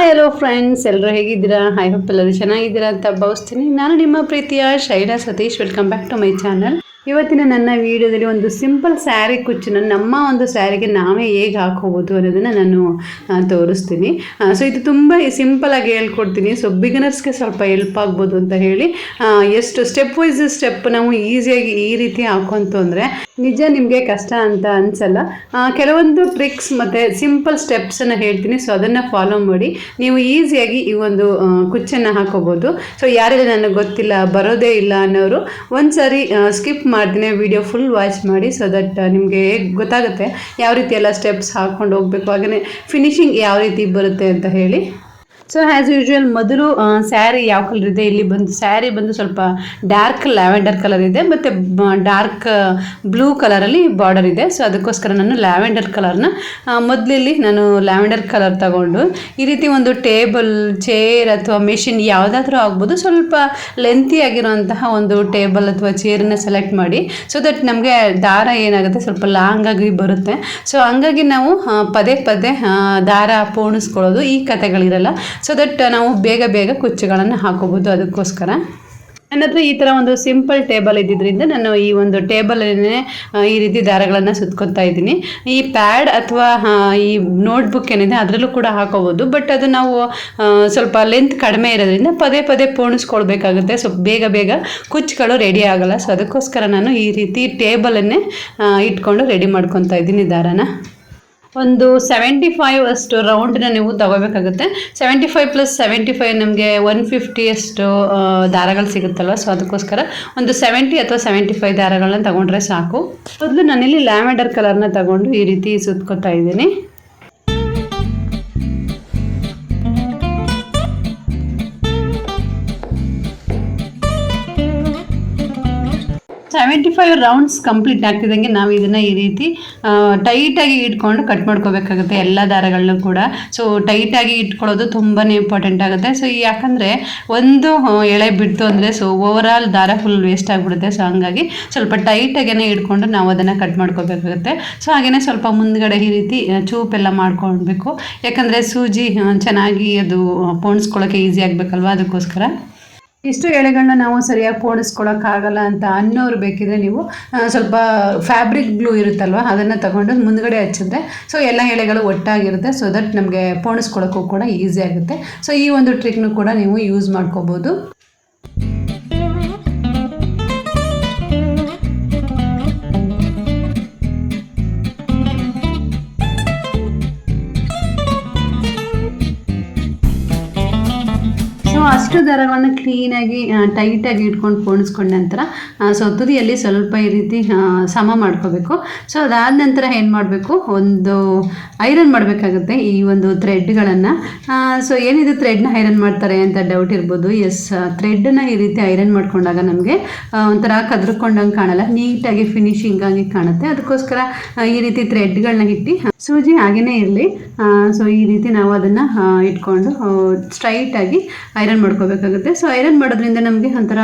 Hello friends, ಎಲ್ಲರೂ ಹೇಗಿದ್ದೀರಾ? I hope ಎಲ್ಲರೂ ಚೆನ್ನಾಗಿದ್ದೀರಾ ಅಂತ ಭಾವಿಸ್ತೀನಿ. ನಾನು ನಿಮ್ಮ ಪ್ರೀತಿಯ Shaila Satish. Welcome back to my channel. ಇವತ್ತಿನ ನನ್ನ ವಿಡಿಯೋದಲ್ಲಿ ಒಂದು ಸಿಂಪಲ್ ಸ್ಯಾರಿ ಕುಚ್ಚನ್ನು ನಮ್ಮ ಒಂದು ಸ್ಯಾರಿಗೆ ನಾವೇ ಹೇಗೆ ಹಾಕೋಬೋದು ಅನ್ನೋದನ್ನು ನಾನು ತೋರಿಸ್ತೀನಿ. ಸೊ ಇದು ತುಂಬ ಸಿಂಪಲಾಗಿ ಹೇಳ್ಕೊಡ್ತೀನಿ. ಸೊ ಬಿಗಿನರ್ಸ್ಗೆ ಸ್ವಲ್ಪ ಹೆಲ್ಪ್ ಆಗ್ಬೋದು ಅಂತ ಹೇಳಿ ಎಷ್ಟು ಸ್ಟೆಪ್ ವೈಸ್ ಸ್ಟೆಪ್ ನಾವು ಈಸಿಯಾಗಿ ಈ ರೀತಿ ಹಾಕೊಂತು ಅಂದರೆ ನಿಜ ನಿಮಗೆ ಕಷ್ಟ ಅಂತ ಅನಿಸಲ್ಲ. ಕೆಲವೊಂದು ಟ್ರಿಕ್ಸ್ ಮತ್ತು ಸಿಂಪಲ್ ಸ್ಟೆಪ್ಸನ್ನು ಹೇಳ್ತೀನಿ. ಸೊ ಅದನ್ನು ಫಾಲೋ ಮಾಡಿ ನೀವು ಈಸಿಯಾಗಿ ಈ ಒಂದು ಕುಚ್ಚನ್ನು ಹಾಕೋಬೋದು. ಸೊ ಯಾರೆಲ್ಲ ನನಗೆ ಗೊತ್ತಿಲ್ಲ, ಬರೋದೇ ಇಲ್ಲ ಅನ್ನೋರು ಒಂದು ಸಾರಿ ಸ್ಕಿಪ್ ಮಾಡ್ತೀನಿ, ವಿಡಿಯೋ ಫುಲ್ ವಾಚ್ ಮಾಡಿ. ಸೊ ದಟ್ ನಿಮಗೆ ಗೊತ್ತಾಗುತ್ತೆ ಯಾವ ರೀತಿ ಎಲ್ಲ ಸ್ಟೆಪ್ಸ್ ಹಾಕ್ಕೊಂಡು ಹೋಗಬೇಕು, ಹಾಗೆಯೇ ಫಿನಿಶಿಂಗ್ ಯಾವ ರೀತಿ ಬರುತ್ತೆ ಅಂತ ಹೇಳಿ. ಸೊ ಆ್ಯಸ್ ಯೂಶ್ವಲ್ ಮೊದಲು ಸ್ಯಾರಿ ಯಾವ ಕಲರ್ ಇದೆ, ಇಲ್ಲಿ ಬಂದು ಸ್ಯಾರಿ ಬಂದು ಸ್ವಲ್ಪ ಡಾರ್ಕ್ ಲ್ಯಾವೆಂಡರ್ ಕಲರ್ ಇದೆ ಮತ್ತು ಡಾರ್ಕ್ ಬ್ಲೂ ಕಲರಲ್ಲಿ ಬಾರ್ಡರ್ ಇದೆ. ಸೊ ಅದಕ್ಕೋಸ್ಕರ ನಾನು ಲ್ಯಾವೆಂಡರ್ ಕಲರ್ನ ಮೊದಲಿಲ್ಲಿ ನಾನು ಲ್ಯಾವೆಂಡರ್ ಕಲರ್ ತಗೊಂಡು ಈ ರೀತಿ ಒಂದು ಟೇಬಲ್, ಚೇರ್ ಅಥವಾ ಮೆಷಿನ್ ಯಾವುದಾದ್ರೂ ಆಗ್ಬೋದು, ಸ್ವಲ್ಪ ಲೆಂತಿ ಆಗಿರೋಂತಹ ಒಂದು ಟೇಬಲ್ ಅಥವಾ ಚೇರನ್ನ ಸೆಲೆಕ್ಟ್ ಮಾಡಿ. ಸೊ ದಟ್ ನಮಗೆ ದಾರ ಏನಾಗುತ್ತೆ ಸ್ವಲ್ಪ ಲಾಂಗ್ ಆಗಿ ಬರುತ್ತೆ. ಸೊ ಹಂಗಾಗಿ ನಾವು ಪದೇ ಪದೇ ದಾರ ಪೋಣಿಸ್ಕೊಳ್ಳೋದು ಈ ಕಥೆಗಳಿರಲ್ಲ. ಸೊ ದಟ್ ನಾವು ಬೇಗ ಬೇಗ ಕುಚ್ಚುಗಳನ್ನು ಹಾಕೋಬೋದು. ಅದಕ್ಕೋಸ್ಕರ ನನ್ನ ಹತ್ರ ಈ ಥರ ಒಂದು ಸಿಂಪಲ್ ಟೇಬಲ್ ಇದ್ದಿದ್ದರಿಂದ ನಾನು ಈ ಒಂದು ಟೇಬಲನ್ನೇ ಈ ರೀತಿ ದಾರಗಳನ್ನು ಸುತ್ಕೊತಾ ಇದ್ದೀನಿ. ಈ ಪ್ಯಾಡ್ ಅಥವಾ ಈ ನೋಟ್ಬುಕ್ ಏನಿದೆ ಅದರಲ್ಲೂ ಕೂಡ ಹಾಕೋಬೋದು. ಬಟ್ ಅದು ನಾವು ಸ್ವಲ್ಪ ಲೆಂತ್ ಕಡಿಮೆ ಇರೋದ್ರಿಂದ ಪದೇ ಪದೇ ಪೋಣಿಸ್ಕೊಳ್ಬೇಕಾಗುತ್ತೆ. ಸೊ ಬೇಗ ಬೇಗ ಕುಚ್ಚುಗಳು ರೆಡಿ ಆಗೋಲ್ಲ. ಸೊ ಅದಕ್ಕೋಸ್ಕರ ನಾನು ಈ ರೀತಿ ಟೇಬಲನ್ನೇ ಇಟ್ಕೊಂಡು ರೆಡಿ ಮಾಡ್ಕೊತಾ ಇದ್ದೀನಿ ದಾರನ. ಒಂದು 75 ಅಷ್ಟು ರೌಂಡನ್ನ ನೀವು ತಗೋಬೇಕಾಗುತ್ತೆ. 75 + 75 ನಮಗೆ 150 ಅಷ್ಟು ದಾರಗಳು ಸಿಗುತ್ತಲ್ವ. ಸೊ ಅದಕ್ಕೋಸ್ಕರ ಒಂದು 70 ಅಥವಾ 75 ದಾರಗಳನ್ನ ತಗೊಂಡ್ರೆ ಸಾಕು. ಮೊದಲು ನಾನಿಲ್ಲಿ ಲ್ಯಾವೆಂಡರ್ ಕಲರ್ನ ತಗೊಂಡು ಈ ರೀತಿ ಸುತ್ಕೊತಾ ಇದ್ದೀನಿ. 75 ರೌಂಡ್ಸ್ ಕಂಪ್ಲೀಟ್ ಆಗ್ತಿದ್ದಂಗೆ ನಾವು ಇದನ್ನು ಈ ರೀತಿ ಟೈಟಾಗಿ ಇಟ್ಕೊಂಡು ಕಟ್ ಮಾಡ್ಕೋಬೇಕಾಗುತ್ತೆ ಎಲ್ಲ ದಾರಗಳನ್ನೂ ಕೂಡ. ಸೊ ಟೈಟಾಗಿ ಇಟ್ಕೊಳ್ಳೋದು ತುಂಬಾ ಇಂಪಾರ್ಟೆಂಟ್ ಆಗುತ್ತೆ. ಸೊ ಯಾಕಂದರೆ ಒಂದು ಎಳೆ ಬಿಡ್ತು ಅಂದರೆ ಸೊ ಓವರಾಲ್ ದಾರ ಫುಲ್ ವೇಸ್ಟ್ ಆಗಿಬಿಡುತ್ತೆ. ಸೊ ಹಂಗಾಗಿ ಸ್ವಲ್ಪ ಟೈಟಾಗೇ ಇಟ್ಕೊಂಡು ನಾವು ಅದನ್ನು ಕಟ್ ಮಾಡ್ಕೋಬೇಕಾಗುತ್ತೆ. ಸೊ ಹಾಗೆಯೇ ಸ್ವಲ್ಪ ಮುಂದ್ಗಡೆ ಈ ರೀತಿ ಚೂಪೆಲ್ಲ ಮಾಡ್ಕೊಳ್ಬೇಕು. ಯಾಕಂದರೆ ಸೂಜಿ ಚೆನ್ನಾಗಿ ಅದು ಪೋಣಿಸ್ಕೊಳ್ಳೋಕ್ಕೆ ಈಸಿ ಆಗಬೇಕಲ್ವ. ಅದಕ್ಕೋಸ್ಕರ ಇಷ್ಟು ಎಳೆಗಳನ್ನ ನಾವು ಸರಿಯಾಗಿ ಪೋಣಿಸ್ಕೊಳಕ್ಕಾಗಲ್ಲ ಅಂತ ಅನ್ನೋರು ಬೇಕಿದ್ರೆ ನೀವು ಸ್ವಲ್ಪ ಫ್ಯಾಬ್ರಿಕ್ ಗ್ಲೂ ಇರುತ್ತಲ್ವ ಅದನ್ನು ತಗೊಂಡು ಮುಂದ್ಗಡೆ ಹಚ್ಚಿದ್ರೆ ಸೊ ಎಲ್ಲ ಎಳೆಗಳು ಒಟ್ಟಾಗಿರುತ್ತೆ. ಸೊ ದಟ್ ನಮಗೆ ಪೋಣಿಸ್ಕೊಳ್ಳೋಕ್ಕೂ ಕೂಡ ಈಸಿ ಆಗುತ್ತೆ. ಸೊ ಈ ಒಂದು ಟ್ರಿಕ್ನು ಕೂಡ ನೀವು ಯೂಸ್ ಮಾಡ್ಕೋಬೋದು. ಅಷ್ಟು ದಾರಗಳನ್ನು ಕ್ಲೀನಾಗಿ ಟೈಟಾಗಿ ಇಟ್ಕೊಂಡು ಪೋಣಿಸ್ಕೊಂಡ ನಂತರ ಸೊ ತುದಿಯಲ್ಲಿ ಸ್ವಲ್ಪ ಈ ರೀತಿ ಸಮ ಮಾಡ್ಕೋಬೇಕು. ಸೊ ಅದಾದ ನಂತರ ಏನು ಮಾಡಬೇಕು, ಒಂದು ಐರನ್ ಮಾಡಬೇಕಾಗುತ್ತೆ ಈ ಒಂದು ಥ್ರೆಡ್ಗಳನ್ನು. ಸೊ ಏನಿದು ಥ್ರೆಡ್ನ ಐರನ್ ಮಾಡ್ತಾರೆ ಅಂತ ಡೌಟ್ ಇರ್ಬೋದು. ಎಸ್, ಥ್ರೆಡ್ನ ಈ ರೀತಿ ಐರನ್ ಮಾಡ್ಕೊಂಡಾಗ ನಮಗೆ ಒಂಥರ ಕದ್ರಕೊಂಡಂಗೆ ಕಾಣಲ್ಲ, ನೀಟಾಗಿ ಫಿನಿಶಿಂಗ್ ಆಗಿ ಕಾಣುತ್ತೆ. ಅದಕ್ಕೋಸ್ಕರ ಈ ರೀತಿ ಥ್ರೆಡ್ಗಳನ್ನ ಇಟ್ಟು ಸೂಜಿ ಹಾಗೇ ಇರಲಿ. ಸೊ ಈ ರೀತಿ ನಾವು ಅದನ್ನು ಇಟ್ಕೊಂಡು ಸ್ಟ್ರೈಟಾಗಿ ಐರನ್ ಮಾಡ್ಕೋಬೇಕಾಗುತ್ತೆ. ಸೊ ಐರನ್ ಮಾಡೋದ್ರಿಂದ ನಮಗೆ ಒಂಥರ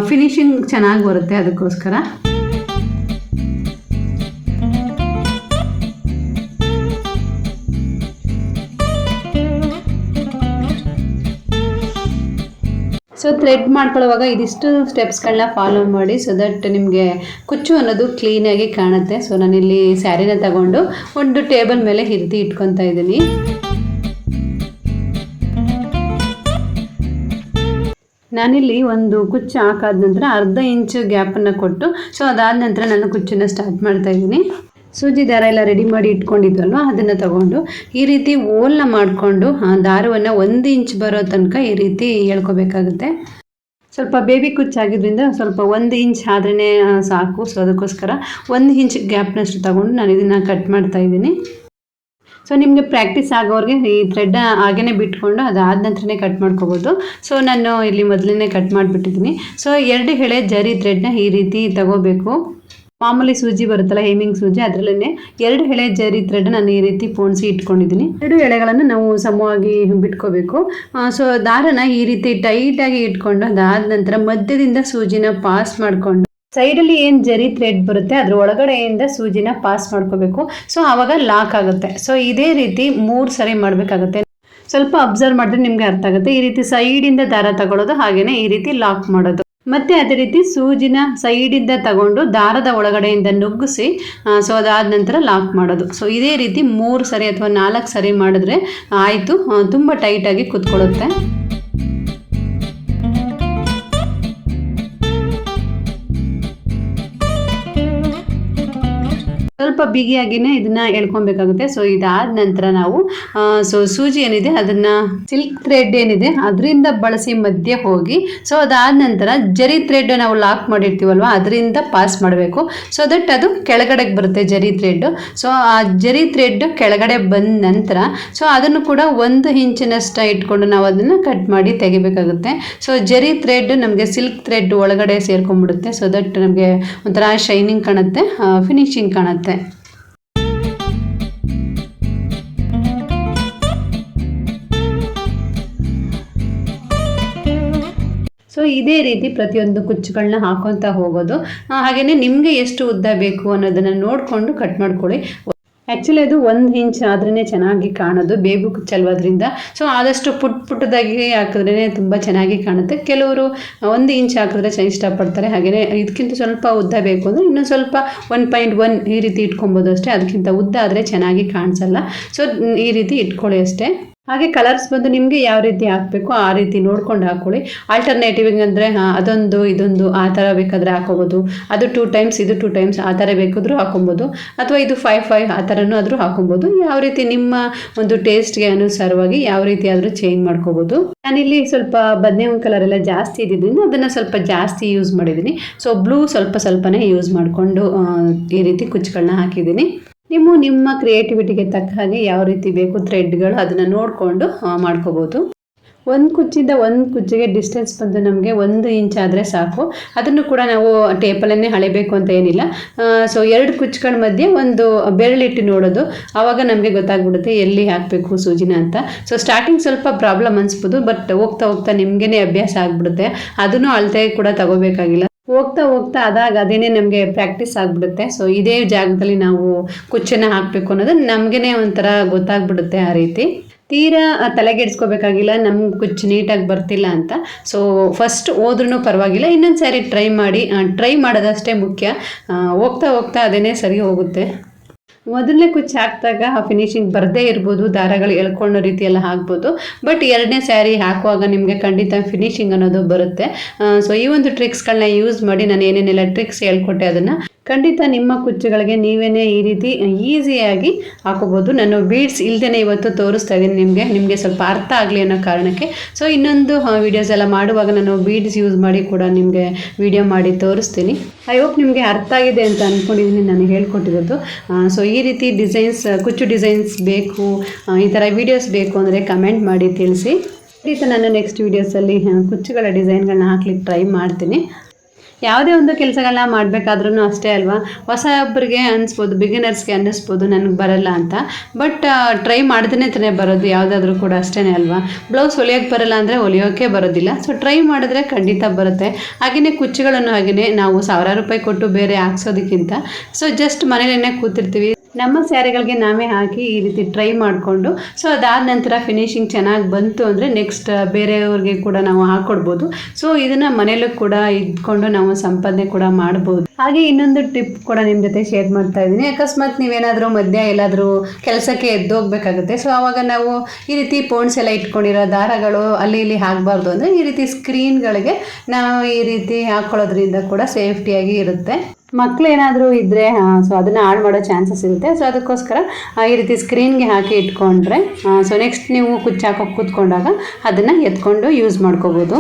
ಫಿನಿಶಿಂಗ್ ಚೆನ್ನಾಗಿ ಬರುತ್ತೆ. ಅದಕ್ಕೋಸ್ಕರ ಸೊ ಥ್ರೆಡ್ ಮಾಡ್ಕೊಳ್ಳುವಾಗ ಇದಿಷ್ಟು ಸ್ಟೆಪ್ಸ್ಗಳನ್ನ ಫಾಲೋ ಮಾಡಿ. ಸೊ ದಟ್ ನಿಮಗೆ ಕುಚ್ಚು ಅನ್ನೋದು ಕ್ಲೀನಾಗಿ ಕಾಣುತ್ತೆ. ಸೊ ನಾನಿಲ್ಲಿ ಸ್ಯಾರಿನ ತಗೊಂಡು ಒಂದು ಟೇಬಲ್ ಮೇಲೆ ಈ ರೀತಿ ಇಟ್ಕೊತಾ ಇದ್ದೀನಿ. ನಾನಿಲ್ಲಿ ಒಂದು ಕುಚ್ಚು ಹಾಕಾದ ನಂತರ ಅರ್ಧ ಇಂಚು ಗ್ಯಾಪನ್ನು ಕೊಟ್ಟು ಸೊ ಅದಾದ ನಂತರ ನಾನು ಕುಚ್ಚನ್ನು ಸ್ಟಾರ್ಟ್ ಮಾಡ್ತಾ ಇದ್ದೀನಿ. ಸೂಜಿ ದಾರ ಎಲ್ಲ ರೆಡಿ ಮಾಡಿ ಇಟ್ಕೊಂಡಿದ್ವಲ್ವ ಅದನ್ನು ತಗೊಂಡು ಈ ರೀತಿ ಓಲ್ನ ಮಾಡಿಕೊಂಡು ದಾರವನ್ನು 1 ಇಂಚ್ ಬರೋ ತನಕ ಈ ರೀತಿ ಎಳ್ಕೊಬೇಕಾಗುತ್ತೆ. ಸ್ವಲ್ಪ ಬೇಬಿ ಕುಚ್ಚಾಗಿದ್ದರಿಂದ ಸ್ವಲ್ಪ 1 ಇಂಚ್ ಆದ್ರೇ ಸಾಕು. ಸೊ ಅದಕ್ಕೋಸ್ಕರ 1 ಇಂಚ್ ಗ್ಯಾಪ್ನಷ್ಟು ತಗೊಂಡು ನಾನು ಇದನ್ನು ಕಟ್ ಮಾಡ್ತಾ ಇದ್ದೀನಿ. ಸೊ ನಿಮಗೆ ಪ್ರಾಕ್ಟೀಸ್ ಆಗೋರಿಗೆ ಈ ಥ್ರೆಡ್ ಹಾಗೇ ಬಿಟ್ಕೊಂಡು ಅದಾದ ನಂತರನೇ ಕಟ್ ಮಾಡ್ಕೋಬೋದು. ಸೊ ನಾನು ಇಲ್ಲಿ ಮೊದಲೇ ಕಟ್ ಮಾಡಿಬಿಟ್ಟಿದ್ದೀನಿ. ಸೊ 2 ಎಳೆ ಜರಿ ಥ್ರೆಡ್ನ ಈ ರೀತಿ ತಗೋಬೇಕು. ಮಾಮೂಲಿ ಸೂಜಿ ಬರುತ್ತಲ್ಲ, ಹೇಮಿಂಗ್ ಸೂಜಿ, ಅದರಲ್ಲೇ 2 ಎಳೆ ಜರಿ ಥ್ರೆಡ್ ನಾನು ಈ ರೀತಿ ಪೋಣಿಸಿ ಇಟ್ಕೊಂಡಿದ್ದೀನಿ. 2 ಎಳೆಗಳನ್ನು ನಾವು ಸಮವಾಗಿ ಬಿಟ್ಕೋಬೇಕು. ಸೊ ದಾರನ ಈ ರೀತಿ ಟೈಟಾಗಿ ಇಟ್ಕೊಂಡು ಅದಾದ ನಂತರ ಮಧ್ಯದಿಂದ ಸೂಜಿನ ಪಾಸ್ ಮಾಡಿಕೊಂಡು ಸೈಡಲ್ಲಿ ಏನು ಜರಿ ಥ್ರೆಡ್ ಬರುತ್ತೆ ಅದ್ರ ಒಳಗಡೆಯಿಂದ ಸೂಜಿನ ಪಾಸ್ ಮಾಡ್ಕೋಬೇಕು. ಸೊ ಆವಾಗ ಲಾಕ್ ಆಗುತ್ತೆ. ಸೊ ಇದೇ ರೀತಿ 3 ಸರಿ ಮಾಡಬೇಕಾಗುತ್ತೆ. ಸ್ವಲ್ಪ ಅಬ್ಸರ್ವ್ ಮಾಡಿದ್ರೆ ನಿಮಗೆ ಅರ್ಥ ಆಗುತ್ತೆ. ಈ ರೀತಿ ಸೈಡಿಂದ ದಾರ ತಗೊಳ್ಳೋದು, ಹಾಗೆಯೇ ಈ ರೀತಿ ಲಾಕ್ ಮಾಡೋದು. ಮತ್ತೆ ಅದೇ ರೀತಿ ಸೂಜಿನ ಸೈಡಿಂದ ತಗೊಂಡು ದಾರದ ಒಳಗಡೆಯಿಂದ ನುಗ್ಗಿಸಿ ಸೊ ಅದಾದ ನಂತರ ಲಾಕ್ ಮಾಡೋದು. ಸೊ ಇದೇ ರೀತಿ 3 ಸರಿ ಅಥವಾ 4 ಸರಿ ಮಾಡಿದ್ರೆ ಆಯಿತು, ತುಂಬ ಟೈಟಾಗಿ ಕುತ್ಕೊಳ್ಳುತ್ತೆ. ಸ್ವಲ್ಪ ಬಿಗಿಯಾಗಿನೇ ಇದನ್ನ ಎಳ್ಕೊಬೇಕಾಗುತ್ತೆ. ಸೊ ಇದಾದ ನಂತರ ನಾವು ಸೂಜಿ ಏನಿದೆ ಅದನ್ನ ಸಿಲ್ಕ್ ಥ್ರೆಡ್ ಏನಿದೆ ಅದರಿಂದ ಬಳಸಿ ಮಧ್ಯೆ ಹೋಗಿ, ಸೊ ಅದಾದ ನಂತರ ಜರಿ ಥ್ರೆಡ್ ನಾವು ಲಾಕ್ ಮಾಡಿರ್ತೀವಲ್ವ ಅದರಿಂದ ಪಾಸ್ ಮಾಡಬೇಕು. ಸೊ ದಟ್ ಅದು ಕೆಳಗಡೆಗೆ ಬರುತ್ತೆ ಜರಿ ಥ್ರೆಡ್. ಸೊ ಆ ಜರಿ ಥ್ರೆಡ್ ಕೆಳಗಡೆ ಬಂದ ನಂತರ ಸೊ ಅದನ್ನು ಕೂಡ 1 ಇಂಚಿನಷ್ಟು ಇಟ್ಕೊಂಡು ನಾವು ಅದನ್ನು ಕಟ್ ಮಾಡಿ ತೆಗಿಬೇಕಾಗುತ್ತೆ. ಸೊ ಜರಿ ಥ್ರೆಡ್ ನಮಗೆ ಸಿಲ್ಕ್ ಥ್ರೆಡ್ ಒಳಗಡೆ ಸೇರ್ಕೊಂಡ್ಬಿಡುತ್ತೆ. ಸೊ ದಟ್ ನಮಗೆ ಒಂಥರ ಶೈನಿಂಗ್ ಕಾಣುತ್ತೆ, ಫಿನಿಶಿಂಗ್ ಕಾಣುತ್ತೆ. ಸೊ ಇದೇ ರೀತಿ ಪ್ರತಿಯೊಂದು ಕುಚ್ಚುಗಳನ್ನ ಹಾಕೊತ ಹೋಗೋದು. ಹಾಗೆಯೇ ನಿಮಗೆ ಎಷ್ಟು ಉದ್ದ ಬೇಕು ಅನ್ನೋದನ್ನು ನೋಡಿಕೊಂಡು ಕಟ್ ಮಾಡ್ಕೊಳ್ಳಿ. ಆ್ಯಕ್ಚುಲಿ ಅದು 1 ಇಂಚ್ ಆದ್ರೇ ಚೆನ್ನಾಗಿ ಕಾಣೋದು, ಬೇಬು ಕುಚ್ಚಲ್ವದ್ರಿಂದ. ಸೊ ಆದಷ್ಟು ಪುಟ್ಟದಾಗಿ ಹಾಕಿದ್ರೇ ತುಂಬ ಚೆನ್ನಾಗಿ ಕಾಣುತ್ತೆ. ಕೆಲವರು 1 ಇಂಚ್ ಹಾಕಿದ್ರೆ ಇಷ್ಟಪಡ್ತಾರೆ. ಹಾಗೆಯೇ ಇದಕ್ಕಿಂತ ಸ್ವಲ್ಪ ಉದ್ದ ಬೇಕು ಅಂದರೆ ಇನ್ನೂ ಸ್ವಲ್ಪ 1.1 ಈ ರೀತಿ ಇಟ್ಕೊಬೋದು ಅಷ್ಟೇ. ಅದಕ್ಕಿಂತ ಉದ್ದ ಆದರೆ ಚೆನ್ನಾಗಿ ಕಾಣಿಸಲ್ಲ. ಸೊ ಈ ರೀತಿ ಇಟ್ಕೊಳ್ಳಿ ಅಷ್ಟೇ. ಹಾಗೆ ಕಲರ್ಸ್ ಬಂದು ನಿಮಗೆ ಯಾವ ರೀತಿ ಹಾಕಬೇಕು ಆ ರೀತಿ ನೋಡ್ಕೊಂಡು ಹಾಕ್ಕೊಳ್ಳಿ. ಆಲ್ಟರ್ನೇಟಿವ್ ಅಂದರೆ ಅದೊಂದು ಇದೊಂದು ಆ ಥರ ಬೇಕಾದರೆ ಹಾಕೋಬೋದು. ಅದು 2 ಟೈಮ್ಸ್ ಇದು 2 ಟೈಮ್ಸ್ ಆ ಥರ ಬೇಕಾದರೂ ಹಾಕೊಬೋದು, ಅಥವಾ ಇದು 5 ಆ ಥರನೂ ಆದರೂ ಹಾಕೊಬೋದು. ಯಾವ ರೀತಿ ನಿಮ್ಮ ಒಂದು ಟೇಸ್ಟ್ಗೆ ಅನುಸಾರವಾಗಿ ಯಾವ ರೀತಿ ಆದರೂ ಚೇಂಜ್ ಮಾಡ್ಕೋಬೋದು. ನಾನಿಲ್ಲಿ ಸ್ವಲ್ಪ ಬದನೆಕಾಯಿ ಕಲರ್ ಎಲ್ಲ ಜಾಸ್ತಿ ಇದ್ದಿದ್ದರಿಂದ ಅದನ್ನು ಸ್ವಲ್ಪ ಜಾಸ್ತಿ ಯೂಸ್ ಮಾಡಿದ್ದೀನಿ. ಸೊ ಬ್ಲೂ ಸ್ವಲ್ಪನೇ ಯೂಸ್ ಮಾಡಿಕೊಂಡು ಈ ರೀತಿ ಕುಚ್ಚುಗಳನ್ನ ಹಾಕಿದ್ದೀನಿ. ನಿಮ್ಮ ಕ್ರಿಯೇಟಿವಿಟಿಗೆ ತಕ್ಕ ಹಾಗೆ ಯಾವ ರೀತಿ ಬೇಕು ಥ್ರೆಡ್ಗಳು ಅದನ್ನು ನೋಡಿಕೊಂಡು ಮಾಡ್ಕೋಬೋದು. ಒಂದು ಕುಚ್ಚಿಂದ ಒಂದು ಕುಚ್ಚಿಗೆ ಡಿಸ್ಟೆನ್ಸ್ ಬಂದು ನಮಗೆ 1 ಇಂಚ್ ಆದರೆ ಸಾಕು. ಅದನ್ನು ಕೂಡ ನಾವು ಟೇಪಲ್ಲೇ ಅಳೆಬೇಕು ಅಂತ ಏನಿಲ್ಲ. ಸೊ 2 ಕುಚ್ಚುಗಳ ಮಧ್ಯೆ ಒಂದು ಬೆರಳಿಟ್ಟು ನೋಡೋದು, ಆವಾಗ ನಮಗೆ ಗೊತ್ತಾಗ್ಬಿಡುತ್ತೆ ಎಲ್ಲಿ ಹಾಕಬೇಕು ಸೂಜಿನ ಅಂತ. ಸೊ ಸ್ಟಾರ್ಟಿಂಗ್ ಸ್ವಲ್ಪ ಪ್ರಾಬ್ಲಮ್ ಅನಿಸ್ಬೋದು, ಬಟ್ ಹೋಗ್ತಾ ನಿಮಗೇ ಅಭ್ಯಾಸ ಆಗಿಬಿಡುತ್ತೆ. ಅದನ್ನು ಅಳತೆ ಕೂಡ ತಗೋಬೇಕಾಗಿಲ್ಲ. ಹೋಗ್ತಾ ಅದೇನೇ ನಮಗೆ ಪ್ರಾಕ್ಟೀಸ್ ಆಗಿಬಿಡುತ್ತೆ. ಸೊ ಇದೇ ಜಾಗದಲ್ಲಿ ನಾವು ಕುಚ್ಚನ್ನು ಹಾಕಬೇಕು ಅನ್ನೋದು ನಮಗೇ ಒಂಥರ ಗೊತ್ತಾಗ್ಬಿಡುತ್ತೆ. ಆ ರೀತಿ ತೀರಾ ತಲೆಗೆಡ್ಸ್ಕೋಬೇಕಾಗಿಲ್ಲ ನಮ್ಗೆ ಕುಚ್ಚು ನೀಟಾಗಿ ಬರ್ತಿಲ್ಲ ಅಂತ. ಸೊ ಫಸ್ಟ್ ಹೋದ್ರೂ ಪರವಾಗಿಲ್ಲ, ಇನ್ನೊಂದು ಸಾರಿ ಟ್ರೈ ಮಾಡೋದಷ್ಟೇ ಮುಖ್ಯ. ಹೋಗ್ತಾ ಅದೇನೇ ಸರಿ ಹೋಗುತ್ತೆ. ಮೊದಲನೇ ಕುಚ್ಚು ಹಾಕಿದಾಗ ಫಿನಿಶಿಂಗ್ ಬರದೇ ಇರ್ಬೋದು, ದಾರಗಳು ಎಳ್ಕೊಳ್ಳೋ ರೀತಿ ಎಲ್ಲ ಹಾಕ್ಬೋದು. ಬಟ್ 2ನೇ ಸ್ಯಾರಿ ಹಾಕುವಾಗ ನಿಮಗೆ ಖಂಡಿತ ಫಿನಿಶಿಂಗ್ ಅನ್ನೋದು ಬರುತ್ತೆ. ಸೊ ಈ ಒಂದು ಟ್ರಿಕ್ಸ್ಗಳನ್ನ ಯೂಸ್ ಮಾಡಿ ನಾನು ಏನೇನೆಲ್ಲ ಟ್ರಿಕ್ಸ್ ಹೇಳ್ಕೊಟ್ಟೆ ಅದನ್ನು ಖಂಡಿತ ನಿಮ್ಮ ಕುಚ್ಚುಗಳಿಗೆ ನೀವೇ ಈ ರೀತಿ ಈಸಿಯಾಗಿ ಹಾಕೋಬೋದು. ನಾನು ಬೀಡ್ಸ್ ಇಲ್ದೇ ಇವತ್ತು ತೋರಿಸ್ತಾ ಇದ್ದೀನಿ ನಿಮಗೆ ಸ್ವಲ್ಪ ಅರ್ಥ ಆಗಲಿ ಅನ್ನೋ ಕಾರಣಕ್ಕೆ. ಸೊ ಇನ್ನೊಂದು ವೀಡಿಯೋಸ್ ಎಲ್ಲ ಮಾಡುವಾಗ ನಾನು ಬೀಡ್ಸ್ ಯೂಸ್ ಮಾಡಿ ಕೂಡ ನಿಮಗೆ ವಿಡಿಯೋ ಮಾಡಿ ತೋರಿಸ್ತೀನಿ. ಐ ಹೋಪ್ ನಿಮಗೆ ಅರ್ಥ ಆಗಿದೆ ಅಂತ ಅಂದ್ಕೊಂಡಿದ್ದೀನಿ ನಾನು ಹೇಳ್ಕೊಟ್ಟಿರೋದು. ಸೊ ಈ ರೀತಿ ಕುಚ್ಚು ಡಿಸೈನ್ಸ್ ಬೇಕು, ಈ ಥರ ವೀಡಿಯೋಸ್ ಬೇಕು ಅಂದರೆ ಕಮೆಂಟ್ ಮಾಡಿ ತಿಳಿಸಿ. ಈ ರೀತಿ ನಾನು ನೆಕ್ಸ್ಟ್ ವೀಡಿಯೋಸಲ್ಲಿ ಕುಚ್ಚುಗಳ ಡಿಸೈನ್ಗಳನ್ನ ಹಾಕ್ಲಿಕ್ಕೆ ಟ್ರೈ ಮಾಡ್ತೀನಿ. ಯಾವುದೇ ಒಂದು ಕೆಲಸಗಳನ್ನ ಮಾಡಬೇಕಾದ್ರೂ ಅಷ್ಟೇ ಅಲ್ವಾ, ಹೊಸೊಬ್ಬರಿಗೆ ಅನಿಸ್ಬೋದು, ಬಿಗಿನರ್ಸ್ಗೆ ಅನ್ನಿಸ್ಬೋದು ನನಗೆ ಬರಲ್ಲ ಅಂತ. ಬಟ್ ಟ್ರೈ ಮಾಡಿದ್ರೆ ತಾನೇ ಬರೋದು, ಯಾವುದಾದ್ರೂ ಕೂಡ ಅಷ್ಟೇ ಅಲ್ವಾ. ಬ್ಲೌಸ್ ಹೊಲಿಯೋಕ್ಕೆ ಬರಲ್ಲ ಅಂದರೆ ಹೊಲಿಯೋಕ್ಕೆ ಬರೋದಿಲ್ಲ. ಸೊ ಟ್ರೈ ಮಾಡಿದ್ರೆ ಖಂಡಿತ ಬರುತ್ತೆ. ಹಾಗೆಯೇ ಕುಚ್ಚುಗಳನ್ನು ಹಾಗೆಯೇ ನಾವು 1000 ರೂಪಾಯಿ ಕೊಟ್ಟು ಬೇರೆ ಹಾಕ್ಸೋದಕ್ಕಿಂತ ಸೊ ಜಸ್ಟ್ ಮನೇಲೇ ಕೂತಿರ್ತೀವಿ, ನಮ್ಮ ಸ್ಯಾರಿಗಳಿಗೆ ನಾವೇ ಹಾಕಿ ಈ ರೀತಿ ಟ್ರೈ ಮಾಡಿಕೊಂಡು ಸೊ ಅದಾದ ನಂತರ ಫಿನಿಶಿಂಗ್ ಚೆನ್ನಾಗಿ ಬಂತು ಅಂದರೆ ನೆಕ್ಸ್ಟ್ ಬೇರೆಯವ್ರಿಗೆ ಕೂಡ ನಾವು ಹಾಕ್ಕೊಡ್ಬೋದು. ಸೊ ಇದನ್ನು ಮನೇಲೂ ಕೂಡ ಇದ್ಕೊಂಡು ನಾವು ಸಂಪಾದನೆ ಕೂಡ ಮಾಡ್ಬೋದು. ಹಾಗೆ ಇನ್ನೊಂದು ಟಿಪ್ ಕೂಡ ನಿಮ್ಮ ಜೊತೆ ಶೇರ್ ಮಾಡ್ತಾ ಇದ್ದೀನಿ. ಅಕಸ್ಮಾತ್ ನೀವೇನಾದರೂ ಮಧ್ಯ ಎಲ್ಲಾದರೂ ಕೆಲಸಕ್ಕೆ ಎದ್ದೋಗ್ಬೇಕಾಗುತ್ತೆ. ಸೊ ಆವಾಗ ನಾವು ಈ ರೀತಿ ಪೋಣ್ಸ್ ಎಲ್ಲ ಇಟ್ಕೊಂಡಿರೋ ದಾರಗಳು ಅಲ್ಲಿ ಇಲ್ಲಿ ಹಾಕಬಾರ್ದು ಅಂದರೆ ಈ ರೀತಿ ಸ್ಕ್ರೀನ್ಗಳಿಗೆ ನಾವು ಈ ರೀತಿ ಹಾಕ್ಕೊಳ್ಳೋದ್ರಿಂದ ಕೂಡ ಸೇಫ್ಟಿಯಾಗಿ ಇರುತ್ತೆ. ಮಕ್ಕಳು ಏನಾದರೂ ಇದ್ದರೆ ಸೊ ಅದನ್ನು ಹಾಳು ಮಾಡೋ ಚಾನ್ಸಸ್ ಇರುತ್ತೆ. ಸೊ ಅದಕ್ಕೋಸ್ಕರ ಈ ರೀತಿ ಸ್ಕ್ರೀನ್ಗೆ ಹಾಕಿ ಇಟ್ಕೊಂಡ್ರೆ ಸೊ ನೆಕ್ಸ್ಟ್ ನೀವು ಕುಚ್ಚು ಹಾಕೋಕೆ ಕೂತ್ಕೊಂಡಾಗ ಅದನ್ನು ಎತ್ಕೊಂಡು ಯೂಸ್ ಮಾಡ್ಕೋಬೋದು.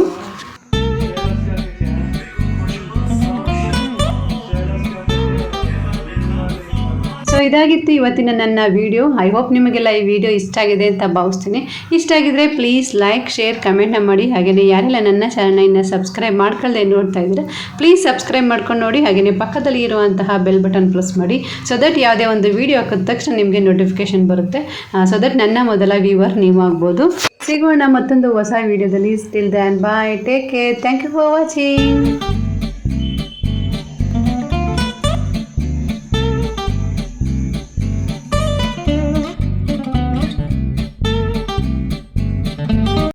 ಸೊ ಇದಾಗಿತ್ತು ಇವತ್ತಿನ ನನ್ನ ವಿಡಿಯೋ. ಐ ಹೋಪ್ ನಿಮಗೆಲ್ಲ ಈ ವಿಡಿಯೋ ಇಷ್ಟ ಆಗಿದೆ ಅಂತ ಭಾವಿಸ್ತೀನಿ. ಇಷ್ಟ ಆಗಿದ್ರೆ ಪ್ಲೀಸ್ ಲೈಕ್, ಶೇರ್, ಕಮೆಂಟ್ನ ಮಾಡಿ. ಹಾಗೆಯೇ ಯಾರೆಲ್ಲ ನನ್ನ ಚಾನಲ್ನ ಇನ್ನೂ ಸಬ್ಸ್ಕ್ರೈಬ್ ಮಾಡ್ಕೊಳ್ಳದೆ ನೋಡ್ತಾ ಇದ್ದರೆ ಪ್ಲೀಸ್ ಸಬ್ಸ್ಕ್ರೈಬ್ ಮಾಡ್ಕೊಂಡು ನೋಡಿ. ಹಾಗೆಯೇ ಪಕ್ಕದಲ್ಲಿ ಇರುವಂತಹ ಬೆಲ್ ಬಟನ್ ಪ್ರೆಸ್ ಮಾಡಿ. ಸೊ ದಟ್ ಯಾವುದೇ ಒಂದು ವಿಡಿಯೋ ಹಾಕಿದ ತಕ್ಷಣ ನಿಮಗೆ ನೋಟಿಫಿಕೇಶನ್ ಬರುತ್ತೆ. ಸೊ ದಟ್ ನನ್ನ ಮೊದಲ ವ್ಯೂವರ್ ನೀವು ಆಗ್ಬೋದು. ಸಿಗೋಣ ಮತ್ತೊಂದು ಹೊಸ ವಿಡಿಯೋದಲ್ಲಿ. Till then bye, take care, thank you for watching.